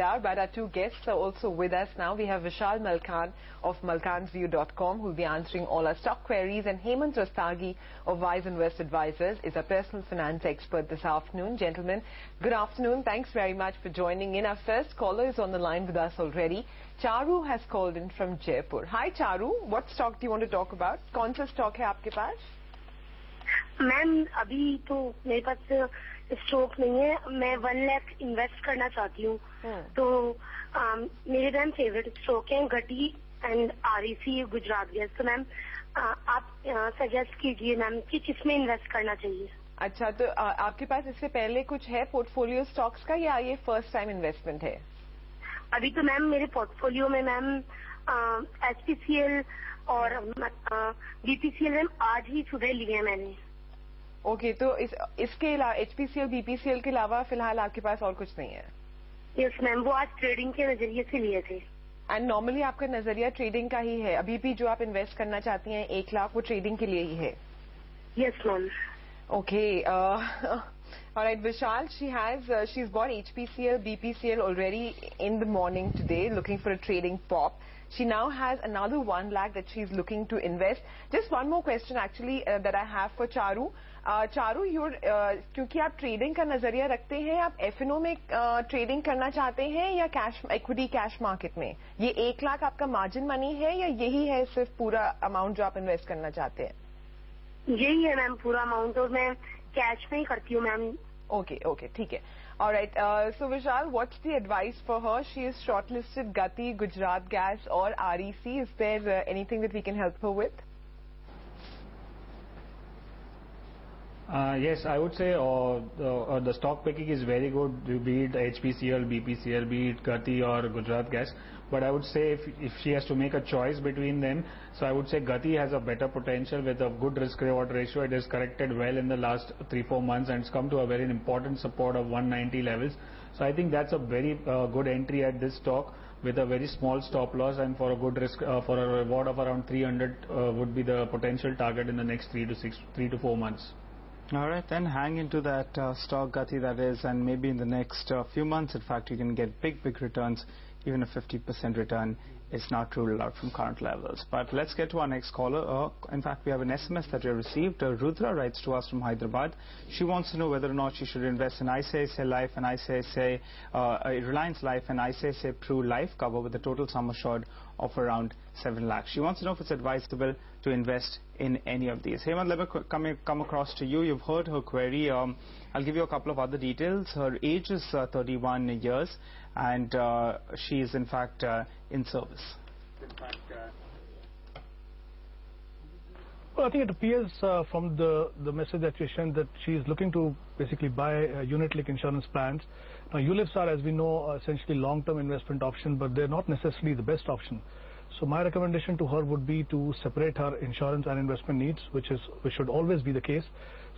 out, but our two guests are also with us now. We have Vishal Malkan of malkansview.com, who will be answering all our stock queries, and Hemant Rustagi of Wiseinvest Advisors is a personal finance expert this afternoon. Gentlemen, good afternoon. Thanks very much for joining in. Our first caller is on the line with us already. Charu has called in from Jaipur. Hi Charu, what stock do you want to talk about? कौन सा stock है आपके पास? Ma'am अभी तो मेरे पास stock नहीं है, मैं 1 लाख इन्वेस्ट करना चाहती हूँ। तो मेरे मैम फेवरेट स्टॉक हैं गटी एंड आरईसी गुजरात गैस। तो मैम आप सजेस्ट कीजिए मैम कि किसमें इन्वेस्ट करना चाहिए। अच्छा, तो आपके पास इससे पहले कुछ है पोर्टफोलियो स्टॉक्स का या ये फर्स्ट टाइम इन्वेस्टमेंट है? अभी तो मैम मेरे पोर्टफोलियो में मैम एचपीसीएल और बीपीसीएल मैम आज ही सुबह लिए हैं मैंने। ओके, तो इसके अलावा एचपीसीएल बीपीसीएल के अलावा फिलहाल आपके पास और कुछ नहीं है? यस मैम, वो आज ट्रेडिंग के नजरिए से लिए थे। एंड नॉर्मली आपका नजरिया ट्रेडिंग का ही है? अभी भी जो आप इन्वेस्ट करना चाहती हैं 1 लाख, वो ट्रेडिंग के लिए ही है? Yes ma'am. Okay, alright, Vishal, she's bought HPCL, BPCL already in the morning today, looking for a trading pop. She now has another 1 lakh that she's looking to invest. Just one more question actually that I have for Charu. Charu, क्योंकि आप trading का नजरिया रखते हैं, आप F&O में trading करना चाहते हैं या इक्विटी कैश मार्केट में? ये 1 लाख आपका मार्जिन मनी है या यही है सिर्फ पूरा अमाउंट जो आप इन्वेस्ट करना चाहते हैं? यही है मैम पूरा अमाउंट, और मैं कैश में ही करती हूँ मैम। ओके, ठीक है। Alright, so Vishal, what's the advice for her? She is shortlisted Gati, Gujarat Gas or REC. Is there anything that we can help her with? Yes, I would say the stock picking is very good, be it HPCL, BPCL, be it Gati or Gujarat Gas. But I would say if she has to make a choice between them, so I would say Gati has a better potential with a good risk-reward ratio. It has corrected well in the last 3-4 months and it's come to a very important support of 190 levels. So I think that's a very good entry at this stock with a very small stop loss, and for a good risk, for a reward of around 300 would be the potential target in the next 3 to 4 months. All right, then hang into that stock, Gati, that is, and maybe in the next few months, in fact, you can get big returns. Even a 50% return is not ruled out from current levels. But let's get to our next caller. In fact, we have an SMS that we received. Rudra writes to us from Hyderabad. She wants to know whether or not she should invest in ICICI Life and ICICI Reliance Life and ICICI Pru Life cover with a total sum assured of around 7 lakhs. She wants to know if it's advisable to invest in any of these. Hemant, let me come across to you. You've heard her query. I'll give you a couple of other details. Her age is 31 years and she is in fact in service. Well, I think it appears from the message that you sent that she is looking to basically buy unit-linked insurance plans. Now, ULIPs are, as we know, essentially long-term investment option, but they're not necessarily the best option. So my recommendation to her would be to separate her insurance and investment needs, which should always be the case.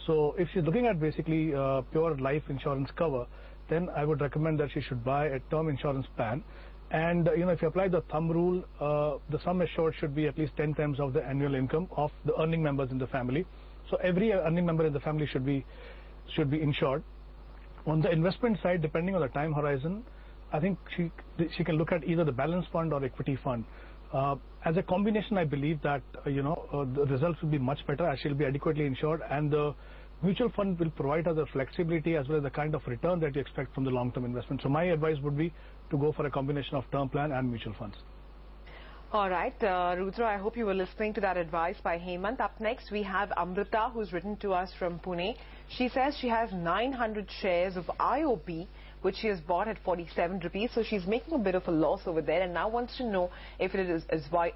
So if she's looking at basically pure life insurance cover, then I would recommend that she should buy a term insurance plan. And if you apply the thumb rule, the sum assured should be at least 10 times of the annual income of the earning members in the family. So every earning member in the family should be insured. On the investment side, depending on the time horizon, I think she can look at either the balance fund or equity fund. As a combination, I believe that the results will be much better as she'll be adequately insured, and the mutual fund will provide her the flexibility as well as the kind of return that you expect from the long-term investment. So my advice would be to go for a combination of term plan and mutual funds. All right, Rudra, I hope you were listening to that advice by Hemant. Up next, we have Amrita, who's written to us from Pune. She says she has 900 shares of IOB, which she has bought at 47 rupees. So she's making a bit of a loss over there and now wants to know if it is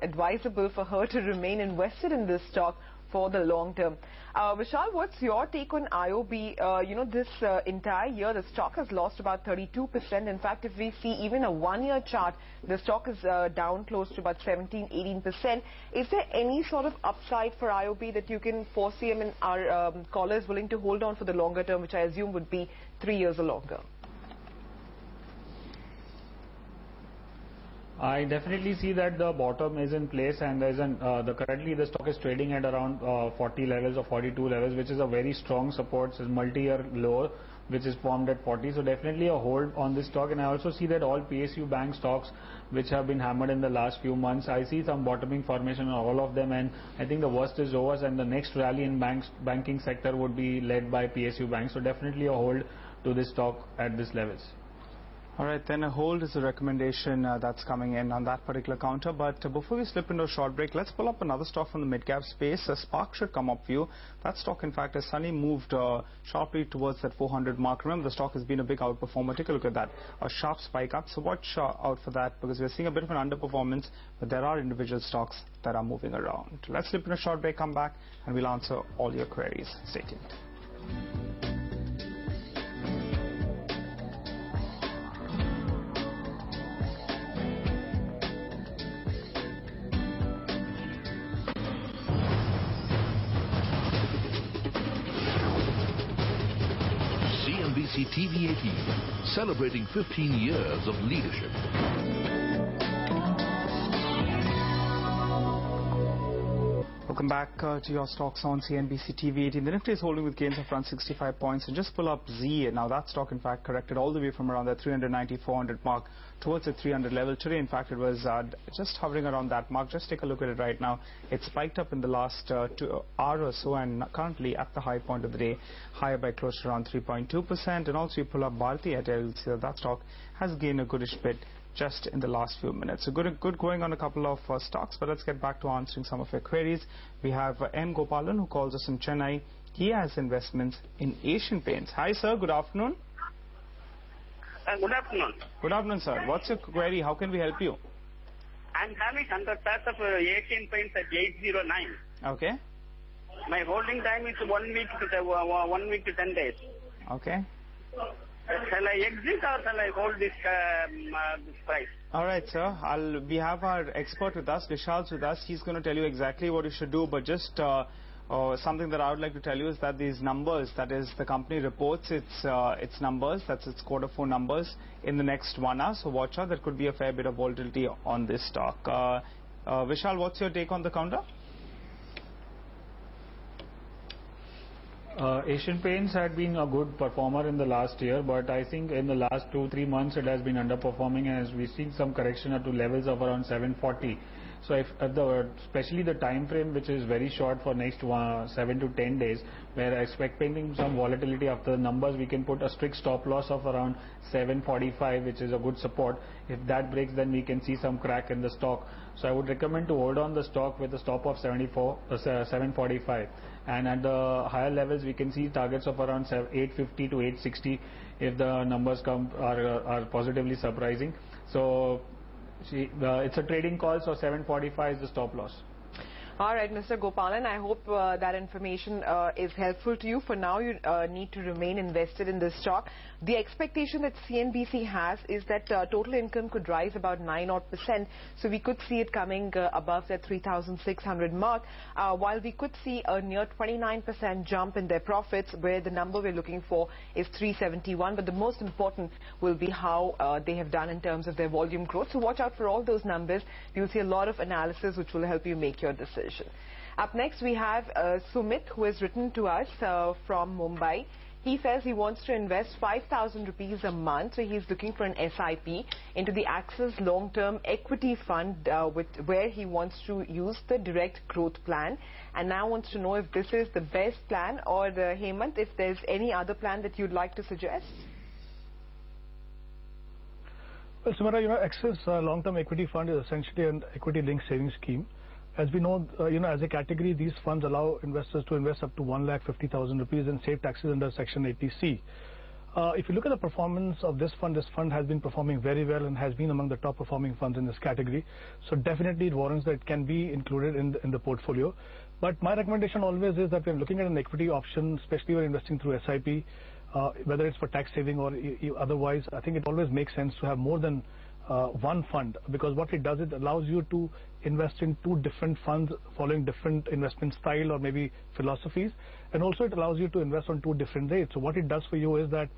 advisable for her to remain invested in this stock for the long term. Vishal, what's your take on IOB? This entire year, the stock has lost about 32%. In fact, if we see even a one-year chart, the stock is down close to about 17-18%. Is there any sort of upside for IOB that you can foresee? I mean, are callers willing to hold on for the longer term, which I assume would be 3 years or longer? I definitely see that the bottom is in place, and there's currently the stock is trading at around 40 levels or 42 levels, which is a very strong support. It's multi-year low, which is formed at 40. So definitely a hold on this stock. And I also see that all PSU bank stocks which have been hammered in the last few months, I see some bottoming formation on all of them, and I think the worst is over, and the next rally in banking sector would be led by PSU banks. So definitely a hold to this stock at these levels. All right, then a hold is a recommendation that's coming in on that particular counter. But before we slip into a short break, let's pull up another stock from the mid-cap space. Spark should come up for you. That stock, in fact, has suddenly moved sharply towards that 400 mark. Remember, the stock has been a big outperformer. Take a look at that. A sharp spike up. So watch out for that, because we're seeing a bit of an underperformance, but there are individual stocks that are moving around. Let's slip in a short break, come back, and we'll answer all your queries. Stay tuned. Cnbc TV 18, celebrating 15 years of leadership. Welcome back to your stocks on CNBC TV 18. The Nifty is holding with gains of around 65 points. And just pull up Z. Now that stock, in fact, corrected all the way from around the 390, 400 mark towards the 300 level. Today, in fact, it was just hovering around that mark. Just take a look at it right now. It spiked up in the last hour or so, and currently at the high point of the day, higher by close to around 3.2%. And also, you pull up Bharti at LC. That stock has gained a goodish bit just in the last few minutes. So good going on a couple of stocks, but let's get back to answering some of your queries. We have N. Gopalan, who calls us from Chennai. He has investments in Asian Paints. Hi, sir. Good afternoon. Good afternoon. Good afternoon, sir. What's your query? How can we help you? I'm having 100 shares of Asian Paints at 809. Okay. My holding time is 1 week to 10 days. Okay. Shall I exit or shall I hold this price? All right, sir. We have our expert with us, Vishal's with us. He's going to tell you exactly what you should do, but just something that I would like to tell you is that these numbers, that is, the company reports its numbers, that's its Q4 numbers, in the next 1 hour. So watch out. There could be a fair bit of volatility on this stock. Vishal, what's your take on the counter? Asian Paints had been a good performer in the last year, but I think in the last 2-3 months it has been underperforming, and as we've seen some correction up to levels of around 740. So especially the time frame, which is very short for next 7 to 10 days, we're expecting some volatility after the numbers. We can put a strict stop loss of around 745, which is a good support. If that breaks, then we can see some crack in the stock. So I would recommend to hold on the stock with a stop of 745, and at the higher levels we can see targets of around 850 to 860 if the numbers are positively surprising. So it's a trading call, so 745 is the stop loss. All right, Mr. Gopalan, I hope that information is helpful to you. For now, you need to remain invested in this stock. The expectation that CNBC has is that total income could rise about 9-odd%. So we could see it coming above the 3,600 mark, while we could see a near 29% jump in their profits, where the number we're looking for is 371. But the most important will be how they have done in terms of their volume growth. So watch out for all those numbers. You'll see a lot of analysis which will help you make your decision. Up next, we have Sumit, who has written to us from Mumbai. He says he wants to invest 5,000 rupees a month, so he's looking for an SIP into the Axis Long-Term Equity Fund, where he wants to use the Direct Growth Plan, and now wants to know if this is the best plan, or Hemant, if there's any other plan that you'd like to suggest. Well, Sumara, Axis Long-Term Equity Fund is essentially an equity-linked savings scheme. As we know, as a category, these funds allow investors to invest up to 1,50,000 rupees and save taxes under Section 80C. If you look at the performance of this fund has been performing very well and has been among the top performing funds in this category. So definitely it warrants that it can be included in the portfolio. But my recommendation always is that when looking at an equity option, especially when investing through SIP, whether it's for tax saving or otherwise, I think it always makes sense to have more than one fund, because what it does, it allows you to invest in 2 different funds following different investment style or maybe philosophies, and also it allows you to invest on 2 different rates. So what it does for you is that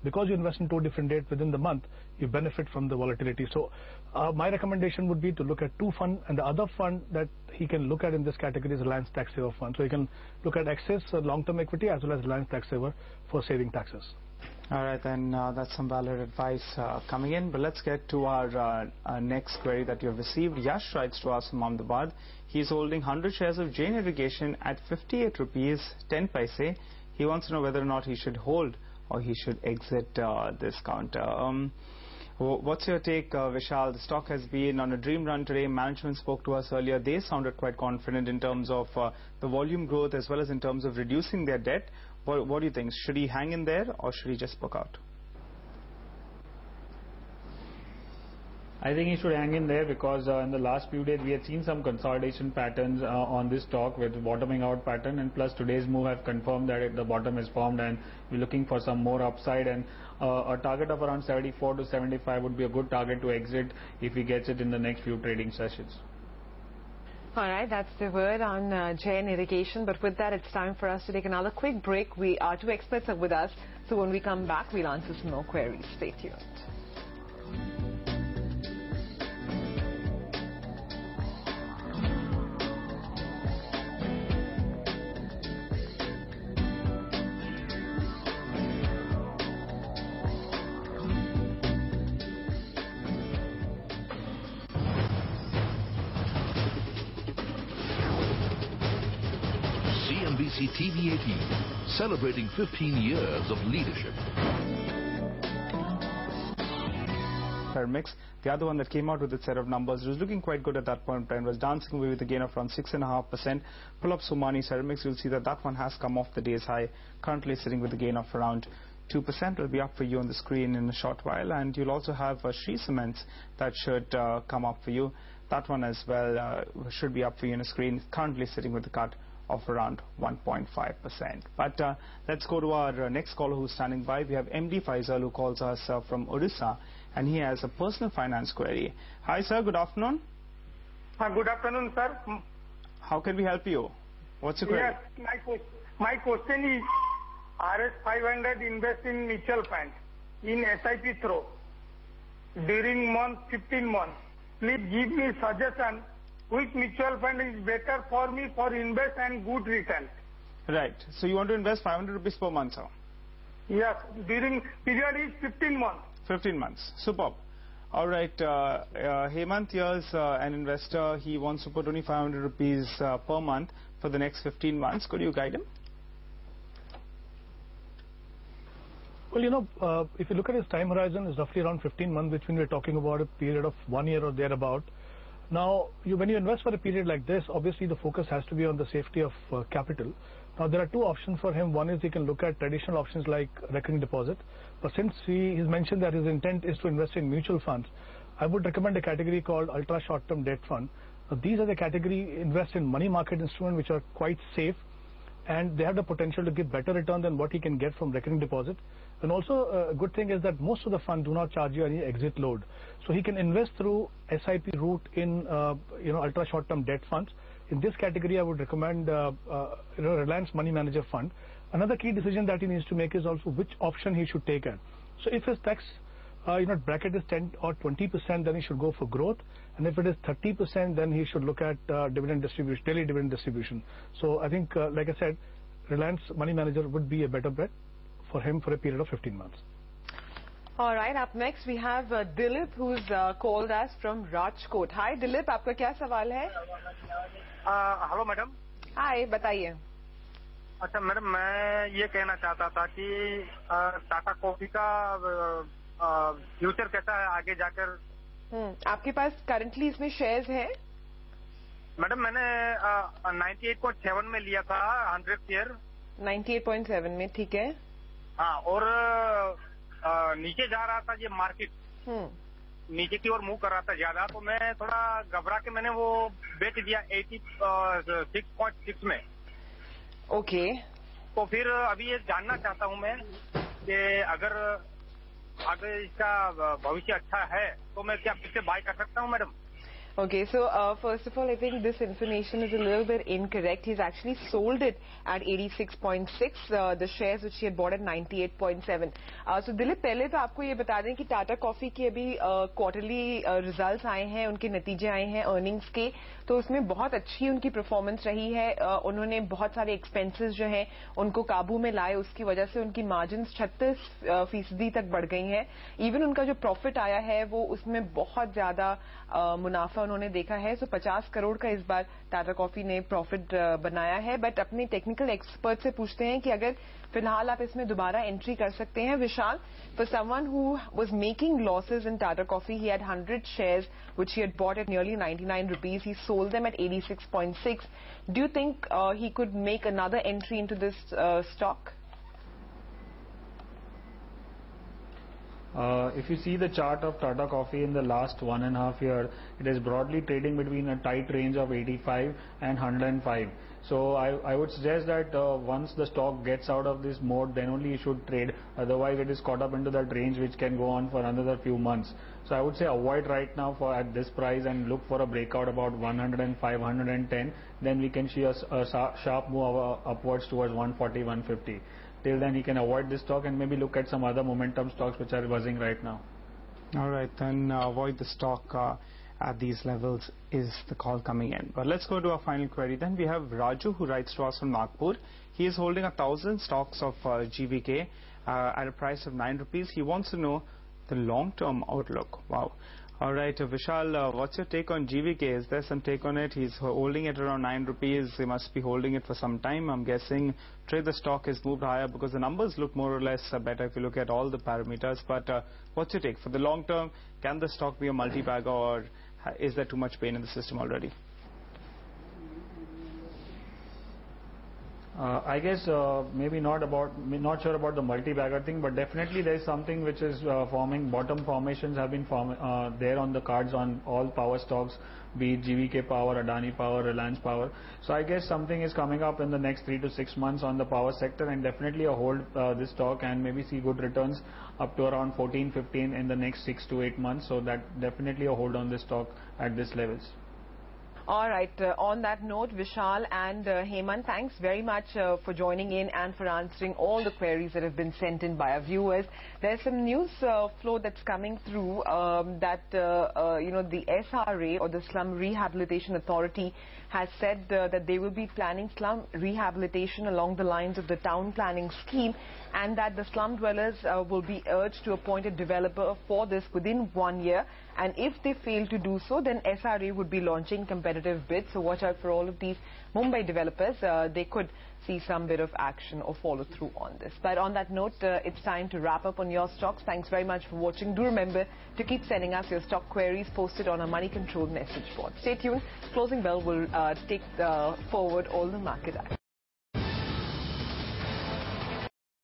because you invest in 2 different dates within the month, you benefit from the volatility. So my recommendation would be to look at 2 funds, and the other fund that he can look at in this category is Reliance Tax Saver Fund. So you can look at Axis Long-Term Equity as well as Reliance Tax Saver for saving taxes. All right, then that's some valid advice coming in. But let's get to our next query that you have received. Yash writes to us from Ahmedabad. He's holding 100 shares of Jain Irrigation at 58 rupees 10 paise. He wants to know whether or not he should hold or he should exit this counter. What's your take, Vishal? The stock has been on a dream run today. Management spoke to us earlier. They sounded quite confident in terms of the volume growth as well as in terms of reducing their debt. What do you think? Should he hang in there or should he just book out? I think he should hang in there because in the last few days we had seen some consolidation patterns on this stock with bottoming out pattern, and plus today's move have confirmed that the bottom is formed and we're looking for some more upside, and a target of around 74 to 75 would be a good target to exit if he gets it in the next few trading sessions. All right, that's the word on Jain Irrigation. But with that, it's time for us to take another quick break. Our two experts are with us, so when we come back, we'll answer some more queries. Stay tuned. Cnbc TV 18, celebrating 15 years of leadership. Mix. The other one that came out with its set of numbers was looking quite good at that point in time, was dancing away with a gain of around 6.5%. Pull up Somani Ceramics, you'll see that that one has come off the day's high, currently sitting with a gain of around 2%. Will be up for you on the screen in a short while, and you'll also have Shree Cements that should come up for you. That one as well should be up for you on the screen, currently sitting with a cut of around 1.5%. But let's go to our next caller who's standing by. We have MD Faisal who calls us from Odisha, and he has a personal finance query. Hi sir, good afternoon. Good afternoon, sir. How can we help you? What's your query? Yes, my question is RS 500 invest in mutual fund in SIP throw during 15 months. Please give me suggestion which mutual fund is better for me for invest and good return. Right. So you want to invest 500 rupees per month, sir? Yes. During period is 15 months. 15 months. Superb. All right. Hemant here is an investor. He wants to put only 500 rupees per month for the next 15 months. Could you guide him? Well, you know, if you look at his time horizon, it's roughly around 15 months, which means we're talking about a period of 1 year or thereabout. Now, when you invest for a period like this, obviously the focus has to be on the safety of capital. Now, there are two options for him. One is he can look at traditional options like recurring deposit. But since he's mentioned that his intent is to invest in mutual funds, I would recommend a category called ultra short-term debt fund. Now, these are the category invest in money market instruments which are quite safe, and they have the potential to give better return than what he can get from recurring deposit. And also a good thing is that most of the funds do not charge you any exit load. So he can invest through SIP route in ultra short-term debt funds. In this category, I would recommend Reliance Money Manager Fund. Another key decision that he needs to make is also which option he should take at. So if his tax bracket is 10 or 20%, then he should go for growth. And if it is 30%, then he should look at dividend distribution, daily dividend distribution. So I think, like I said, Reliance Money Manager would be a better bet for him for a period of 15 months. All right, up next we have Dilip, who's called us from Rajkot. Hi Dilip, आपका क्या सवाल है? Hello madam. Hi, बताइए. अच्छा madam, मैं ये कहना चाहता था कि टाटा कॉफी का फ्यूचर कैसा है आगे जाकर. आपके पास करंटली इसमें शेयर्स हैं? मैडम मैंने 98.7 में लिया था 100 शेयर. 98.7 में, ठीक है. हाँ, और नीचे जा रहा था ये मार्केट, नीचे की ओर मूव कर रहा था ज्यादा, तो मैं थोड़ा घबरा के मैंने वो बेच दिया 86.6 में. ओके. तो फिर अभी ये जानना चाहता हूँ मैं कि अगर आगे इसका भविष्य अच्छा है तो मैं क्या फिर से बाय कर सकता हूँ madam? Okay, so first of all, I think this information is a little bit incorrect. He's actually sold it at 86.6, the shares which he had bought at 98.7. So Dilip, पहले तो आपको ये बता दें कि टाटा कॉफी के अभी क्वार्टरली रिजल्ट्स आए हैं, उनके नतीजे आए हैं अर्निंग्स के, तो उसमें बहुत अच्छी उनकी परफॉर्मेंस रही है. उन्होंने बहुत सारे एक्सपेंसेस जो हैं उनको काबू में लाए, उसकी वजह से उनकी मार्जिन्स 36% तक बढ़ गई हैं. इवन उनका जो प्रॉफिट आया है वो उसमें बहुत ज्यादा मुनाफा उन्होंने देखा है. सो 50 करोड़ का इस बार टाटा कॉफी ने प्रॉफिट बनाया है. बट अपने टेक्निकल एक्सपर्ट से पूछते हैं कि अगर फिलहाल आप इसमें दोबारा एंट्री कर सकते हैं. Vishal, for someone who was making losses in Tata coffee, he had 100 shares which he had bought at nearly 99 rupees. He sold them at 86.6. Do you think he could make another entry into this stock? If you see the chart of Tata Coffee in the last 1.5 years, it is broadly trading between a tight range of 85 and 105. So I would suggest that once the stock gets out of this mode, then only you should trade. Otherwise, it is caught up into that range which can go on for another few months. So I would say avoid right now for at this price and look for a breakout about 105, 110. Then we can see a sharp move upwards towards 140, 150. Till then, you can avoid this stock and maybe look at some other momentum stocks which are buzzing right now. All right, then avoid the stock at these levels is the call coming in. But let's go to our final query. Then we have Raju, who writes to us from Nagpur. He is holding 1,000 stocks of GVK at a price of 9 rupees. He wants to know the long-term outlook. Wow. All right, Vishal, what's your take on GVK? Is there some take on it? He's holding it around 9 rupees. He must be holding it for some time. I'm guessing trade the stock has moved higher because the numbers look more or less better if you look at all the parameters. But what's your take? For the long term, can the stock be a multi-bagger, or is there too much pain in the system already? I guess maybe not sure about the multi-bagger thing, but definitely there is something which is forming. Bottom formations have been there on the cards on all power stocks, be it GVK Power, Adani Power, Reliance Power. So I guess something is coming up in the next 3 to 6 months on the power sector, and definitely a hold this stock and maybe see good returns up to around 14, 15 in the next 6 to 8 months. So that definitely a hold on this stock at these levels. All right. On that note, Vishal and Hemant, thanks very much for joining in and for answering all the queries that have been sent in by our viewers. There's some news flow that's coming through that the SRA, or the Slum Rehabilitation Authority, has said that they will be planning slum rehabilitation along the lines of the town planning scheme, and that the slum dwellers will be urged to appoint a developer for this within 1 year. And if they fail to do so, then SRA would be launching competitive bids. So watch out for all of these Mumbai developers. They could see some bit of action or follow through on this. But on that note, it's time to wrap up on your stocks. Thanks very much for watching. Do remember to keep sending us your stock queries posted on our Money Control message board. Stay tuned. Closing bell will take forward all the market action.